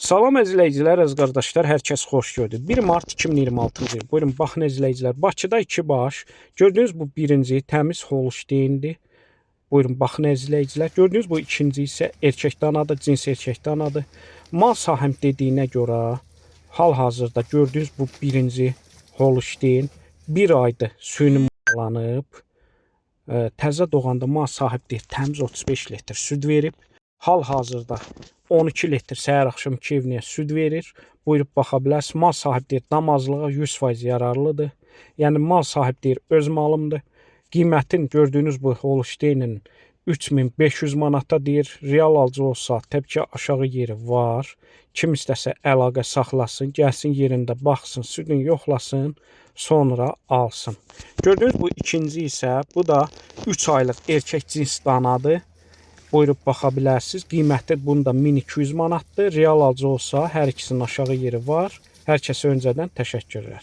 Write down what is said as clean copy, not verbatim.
Salam əzizləyicilər, əziz qardaşlar, hər kəs xoş gördük. 1 mart 2026-cı il. Buyurun, baxın əzizləyicilər, Bakıda 2 baş. Gördüyünüz bu birinci təmiz Holstein-dir. Buyurun, baxın əzizləyicilər. Gördüyünüz bu ikinci isə erkək danadır, cins erkək danadır. Mal sahib dediyinə görə hal-hazırda gördüyünüz bu birinci Holstein 1 aydır süni malanıb. Təzə doğanda mal sahib deyir, təmiz 35 litr süd verib. Hal-hazırda 12 litr səhər axşam 2 evniyə süd verir. Buyurub baxa bilərsiniz. Mal sahib deyir, damazlığa 100% yararlıdır. Yəni mal sahib deyir, öz malımdır. Qiymətin gördüyünüz bu Holsteinin 3500 manata deyir. Real alıcı olsa təbii ki aşağı yeri var. Kim istəsə əlaqə saxlasın, gəlsin yerində baxsın, südünü yoxlasın, sonra alsın. Gördüyünüz bu ikinci isə bu da 3 aylıq erkək cins danadır. Buyurub baxa bilərsiniz. Qiyməti bunda 1200 manatdır. Real alıcı olsa hər ikisinin aşağı yeri var. Hər kəsə öncədən təşəkkürlər.